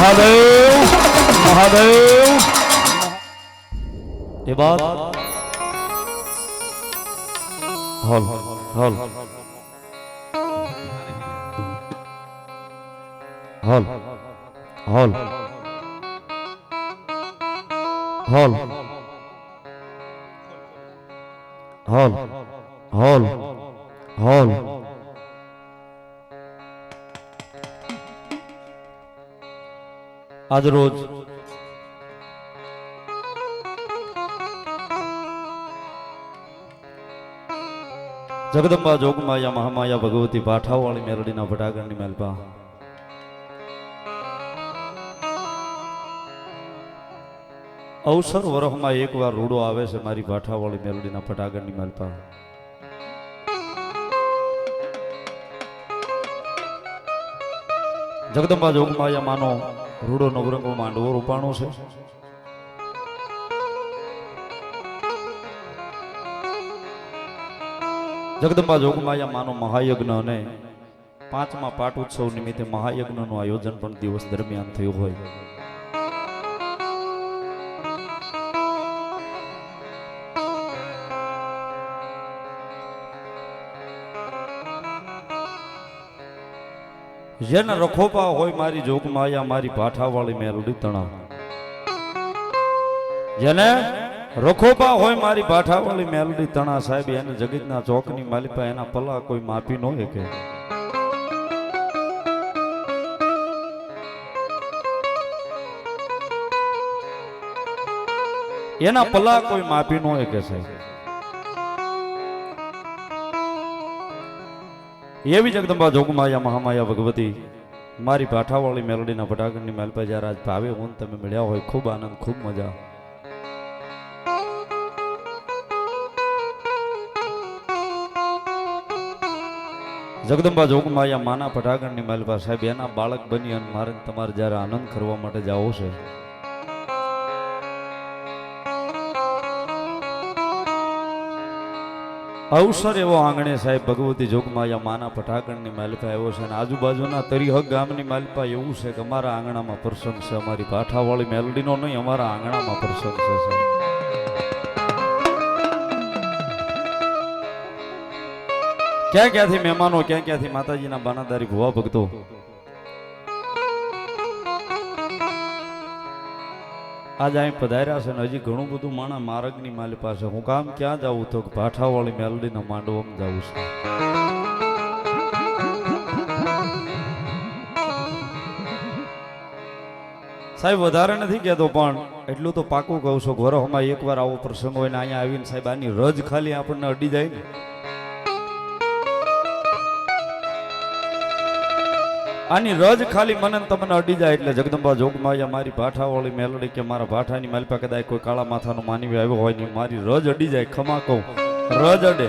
મહાદેવ મહાદેવ એ બાત હલ હલ હલ હલ હલ હલ હલ હલ આજ રોજ જગદંબા જોગમાયા મહામાયા ભગવતી પાઠાવાળી મેલડીના ભટાગણની મેલપા અવસર વરહમાં એકવાર રૂડો આવે છે મારી પાઠાવાળી મેલડીના ભટાગણની મેલપા જગદંબા જોગમાયા માનો રૂડો નવરંગો માંડવો રૂપાણો છે. જગદંબા જોગમાયા માનો મહાયજ્ઞ અને 5મા પાટ ઉત્સવ નિમિત્તે મહાયજ્ઞનું આયોજન પણ દિવસ દરમિયાન થયું હોય. જેને રખોપા હોય મારી જોગમાયા મારી પાઠાવાળી મેલડી તણા, જેને રખોપા હોય મારી પાઠાવાળી મેલડી તણા સાહેબ એને જગતના ચોકની માલિપા એના પલા કોઈ માપી ન શકે. એના પલા કોઈ માપી ન શકે સાહેબ. એવી જગદંબા જોગમાયા મહામાયા ભગવતી મારી પાઠાવાળી મેલડીના ભટાગણની મેલપા જ્યારે આજ ભાવે હું તમે મળ્યા હોય ખૂબ આનંદ ખૂબ મજા. જગદંબા જોગમાયા માના ભટાગણની મેલપા સાહેબ એના બાળક બની અને મારે તમારે જ્યારે આનંદ કરવા માટે જાવો છે. અવસર એવો આંગણે સાહેબ ભગવતી જોગમાયા માના પટાગણની માલિપા આવ્યો છે અને આજુબાજુના તરીહક ગામની માલિપા એવું છે કે અમારા આંગણામાં પ્રસંગ છે. અમારી પાઠાવાળી મેલડીનો નહીં, અમારા આંગણામાં પ્રસંગ છે. ક્યાં ક્યાંથી મહેમાનો, ક્યાં ક્યાંથી માતાજીના બાનાદારી ભુવા ભક્તો આજ અહીં પધાર્યા છે ને હજી ઘણું બધું માણા માર્ગની માલિપા છે. હું કામ ક્યાં જાઉં તો પાઠાવાળી મેલડીના માંડવામાં જાઉં છું. સાહેબ વધારે નથી કહેતો પણ એટલું તો પાકું કહું છું કે વરહમાં એકવાર આવો પ્રસંગ હોય ને અહીંયા આવીને સાહેબ આની રજ ખાલી આપણને અડી જાય ને, આની રજ ખાલી મને તમને અડી જાય એટલે જગદંબા જોગમાયા મારી પાઠાવાળી મેલડી કે મારા પાઠાની માલિપા કદાચ કોઈ કાળા માથાનો માનવી આવ્યો હોય ને મારી રજ અડી જાય. ખમા કહું રજ અડે.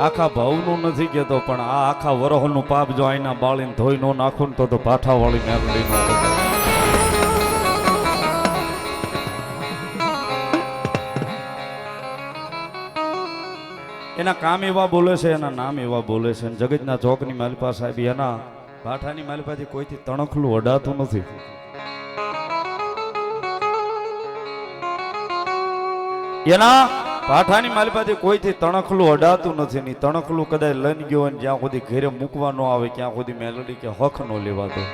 આખા ભાવનું નથી કહેતો પણ આ આખા વરહનું પાપ જો આઈના બાળીને ધોઈ નો નાખું ને તો પાઠાવાળી મેલડી નો. એના કામ એવા બોલે છે, એના નામ એવા બોલે છે. જગતના ચોકની માલિપા સાહેબ એના પાઠાની માલિપાથી કોઈથી તણખલું અડાતું નથી. એના પાઠાની માલિપાથી કોઈથી તણખલું અડાતું નથી. ની તણખલું કદાચ લઈને ગયો હોય જ્યાં સુધી ઘરે મૂકવા ન આવે ત્યાં સુધી મેલડી કે હક નો લેવાતો.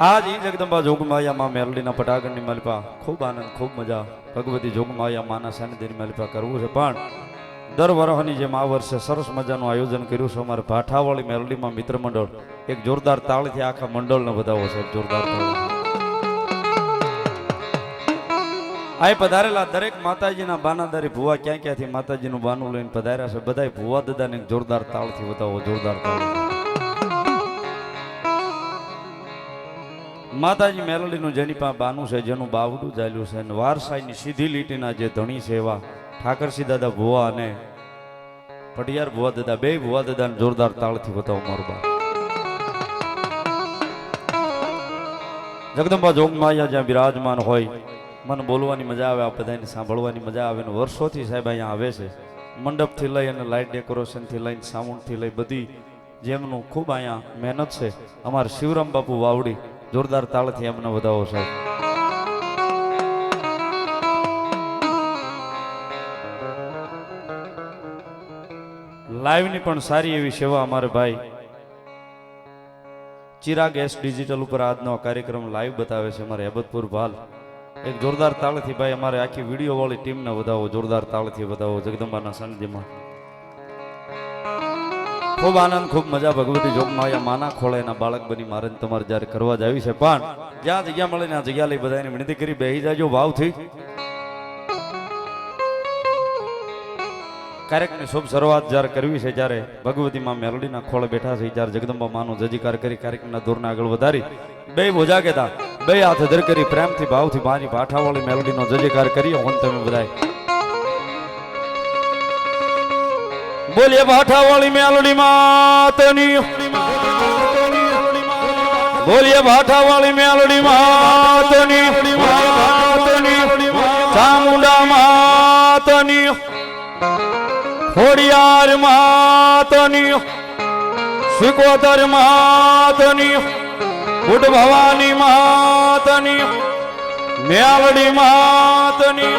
આજ ઈ જગદંબા જોગમાયા માં મેલડીના પટાગણની માલિપા ખૂબ આનંદ ખૂબ મજા ભગવતી જોગમાયા માના સાનિધ્યની માલિપા કરવું છે. પણ દર વરહની જેમ આ વર્ષે સરસ મજાનું આયોજન કર્યું છે. અમારે પાઠાવાળી મેલડીમાં મિત્ર મંડળ એક જોરદાર તાળથી આખા મંડળને વધાવો છે. જોરદાર તાળી. આ પધારેલા દરેક માતાજીના બાનાદારી ભુવા ક્યાં ક્યાંથી માતાજીનું બાનું લઈને પધાર્યા છે બધાય ભુવા દાદાને જોરદાર તાળથી વધાવો. જોરદાર તાળી. માતાજી મેલડીનું જેની પાસે બાનું છે, જેનું બાવડું ચાલ્યું છે અને વારસાઈની સીધી લીટીના જે ધણી છે એવા ઠાકરસિંહ દાદા ભુવા અને પટિયાર ભુવા દાદા બે ભુવા દાદાને જોરદાર તાળથી બતાવો મારું બા. જગદંબા જોગમાયા જ્યાં બિરાજમાન હોય મને બોલવાની મજા આવે, આ બધાને સાંભળવાની મજા આવે ને વર્ષોથી સાહેબ અહીંયા આવે છે. મંડપથી લઈ અને લાઇટ ડેકોરેશનથી લઈને સાઉન્ડથી લઈ બધી જેમનું ખૂબ અહીંયા મહેનત છે અમારા શિવરામ બાપુ વાવડી જોરદાર તાળથી એમને વધાવો સાહેબ. લાઈવની પણ સારી એવી સેવા અમારે ભાઈ ચિરાગ એસ ડિજિટલ ઉપર આજનો કાર્યક્રમ લાઈવ બતાવે છે અમારે હેબતપુર ભાલ. એક જોરદાર તાળથી ભાઈ અમારે આખી વિડીયો વાળી ટીમને વધાવો, જોરદાર તાળથી વધાવો જગદંબાના સાનિધ્યમાં. ખૂબ આનંદ, ખૂબ મજા ભગવતી જોગમાયા માના ખોળે એના બાળક બની મારે તમારે જ્યારે કરવા જ આવી છે. પણ જ્યાં જગ્યા મળે ત્યાં જગ્યા લઈ બધાને વિનંતી કરી બેહી જાજો ભાવથી. કાર્યક્રમની શુભ શરૂઆત જ્યારે કરવી છે જ્યારે ભગવતી માં મેલડીના ખોળે બેઠા છે જ્યારે જગદંબા માનો જજીકાર કરી કાર્યક્રમના દોરને આગળ વધારી બે બોજા કેતા બે હાથ દર કરી પ્રેમથી ભાવથી મારી ભાઠાવાળી મેલડીનો જજીકાર કરીએ. હું તમે બધાય બોલીએ ભાઠાવાળી મેલડી માતની, બોલીએ ભાઠાવાળી મેલડી માતની, ચામુંડા માતની, ખોડિયાર માતની, સિકોતર માતની, ઉડ ભવાની માતની, મેલડી માતની,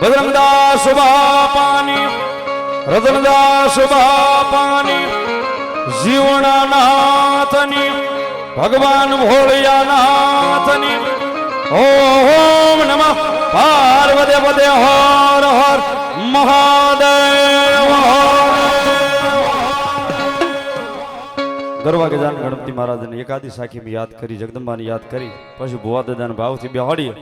બજરંગદાસ બાપાની, રતનદાસ બાપાની, જીવણાનાથની, ભગવાન ભોળિયાનાથની. ઓમ નમઃ પાર્વતી પદે હર હર મહાદેવ. ગરવા ગજાન ગણપતિ મહારાજને એકાદી સાખી યાદ કરી, જગદંબાને યાદ કરી પછી ભુવા દાદાના ભાવથી બેહાડીએ.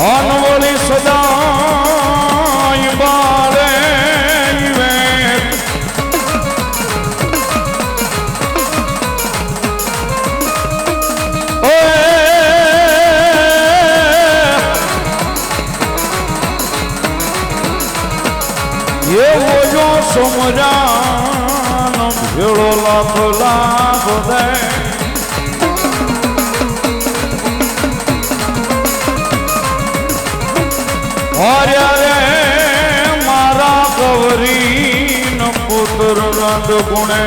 અનવલી સદાય બાળે એવો જો સમજાનો ભેળો લાખ લાખ દે. અરે રે મારા ગૌરી નો પુત્ર નંદ ગુણે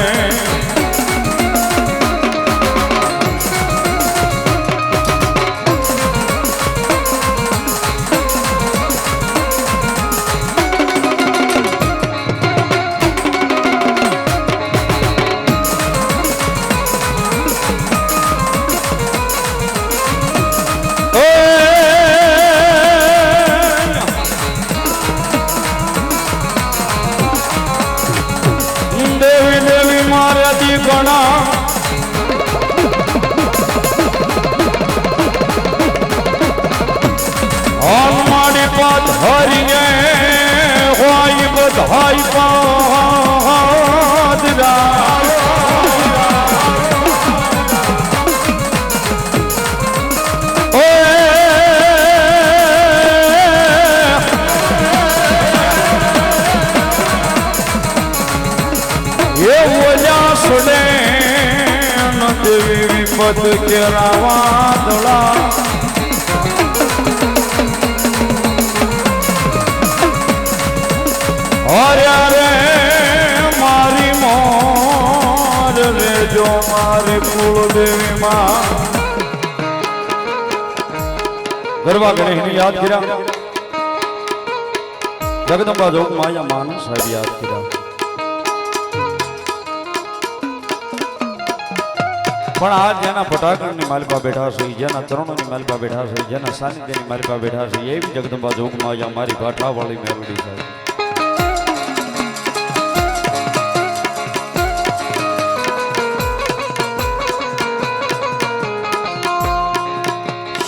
મારી પાત હરીએ હોય બધાય પાદરા. એ ઓલા સુડે દેવી વિપત કેરા વાદળા. અરે રે મારી મોર રે જો મારે કુળદેવી માં. ગરબા ગણેશને યાદ કર્યા જગદંબા જોગ માયા માન સાહેબ યાદ કર્યા. પણ આ જેના પટાકણની માલિકા બેઠા છે, જેના ચરણોની માલિકા બેઠા છે, જેના સાનિધ્યની માલિકા બેઠા છે, એવી જગદંબા જોગ માયા મારી ભાઠા વાળી મેલડી સાહેબ.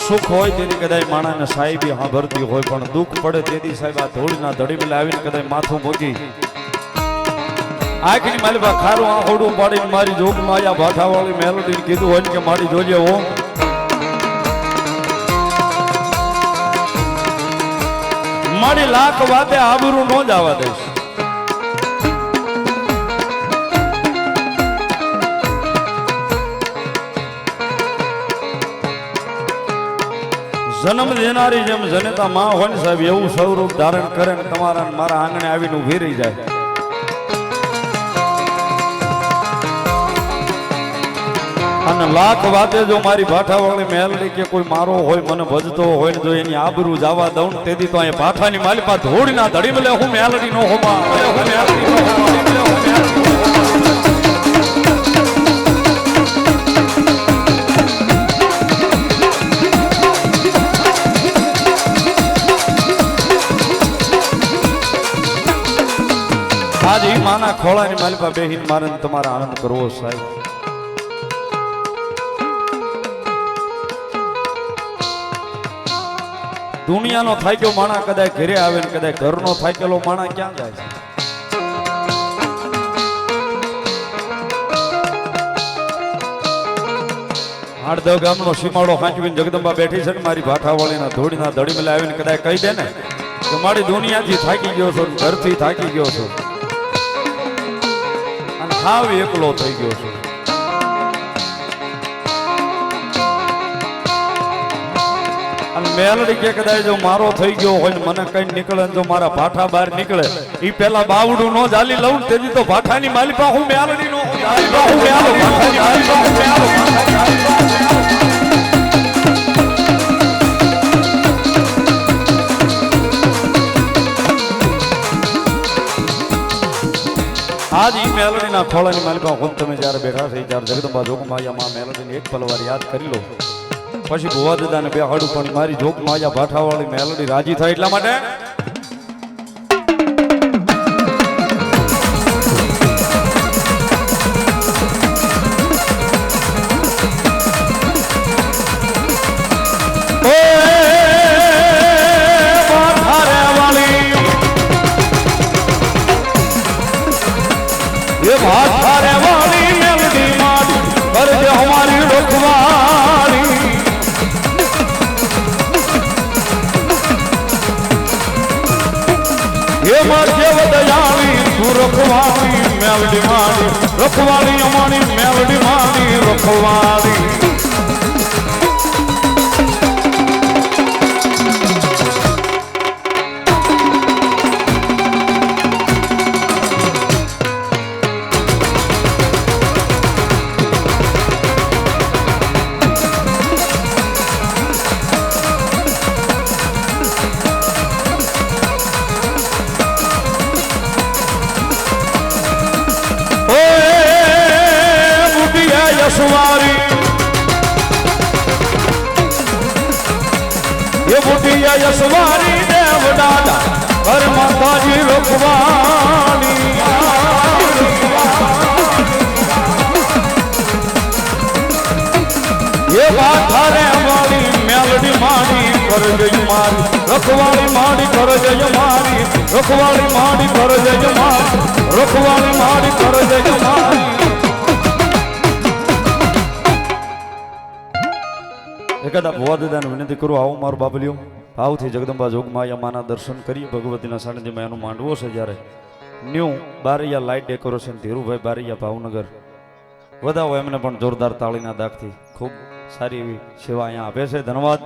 સુખ હોય તેની કદાચ માણાને સાહેબી સાંભળતી હોય, પણ દુઃખ પડે તેથી સાહેબ આ ધોળીના ધડી મેલે આવીને કદાચ માથું મૂકી આંખની માલિકા ખારું આંખોડું પાડીને મારી જોગ માયા ભાઠા વાળી મેલડી કીધું હોય કે મારી જોજે હો મારી લાખ વાતે આબરૂ નો જ આવવા દઈશ. જન્મ દેનારી જેમ જનેતા માં હોય ને સાહેબ એવું સ્વરૂપ ધારણ કરે ને તમારા મારા આંગણે આવીને ઉભી રહી જાય. અને લાખ વાતે જો મારી ભાઠાવાળી મેલડી કે કોઈ મારો હોય મને ભજતો હોય ને જો એની આબરૂ જવા દઉં તેથી તો અહીંયા ભાઠાની માલિપા ધોળીના ધડી મળે હું મેલડી નો હોમા આજ ઈ માના ખોળાની માલિપા બેહીન મારે તમારા આનંદ કરવો સાહેબ. દુનિયાનો થાક્યો માણા કદાચ ઘરે આવે ને કદાચ ઘરનો થાકેલો માણા ક્યાં જાય છે? આડદવ ગામનો સીમાડો ખાંચવીને જગદંબા બેઠી છે ને મારી ભાઠાવાળીના ધોળીના ધડી મેલે આવીને કદાચ કહી દે ને કે મારી દુનિયાથી થાકી ગયો છો, ઘરથી થાકી ગયો છો અને હાવ એકલો થઈ ગયો છો. અને મેલડી કે કદાચ જો મારો થઈ ગયો હોય ને મને કઈ નીકળે જો મારા ભાઠા બહાર નીકળે ઈ પેલા બાવડું નો જાલી લઉં તેથી તો ભાઠાની માલિપા હું મેલડી નો આજ ઈ મેલડીના ખોળાની માલિકા હું તમે જ્યારે બેઠા છે ત્યારે જગદંબા જોગમાયા માં મેલડીને એક પલવાર યાદ કરી લો. પછી ભુવા દાદાને બે હાડું પણ મારી જોગ માયા ભાઠાવાળી મેલડી રાજી થાય એટલા માટે ભાઠાવાળી મેલડી મારી કરજે અમારી રોકવાળી રખવાળી મેલડી મારી રખવાળી અમારી મેલડી મારી રખવાળી. યશવારી એ બુટિયા યશવારી દેવ દાદા ઘર માતાજી રખવાળી એ ભાઠારે વાળી મેલડી મારી કરજે મારી રખવાળી મારી કરજે મારી રખવાળી મારી કરજે મારી રખવાળી મારી કરજે મારી. એકાદા ભુવા દાદાને વિનંતી કરું આવું મારું બાબલિયું ભાવથી જગદંબા જોગમાયા માના દર્શન કરી ભગવતીના સાનિધ્યમાં એનો માંડવો છે. જ્યારે new Baraiya light decoration Dhirubhai Baraiya Bhavnagar વધાવો એમને પણ જોરદાર તાળીના દાગથી ખૂબ સારી એવી સેવા અહીંયા આપે છે. ધન્યવાદ.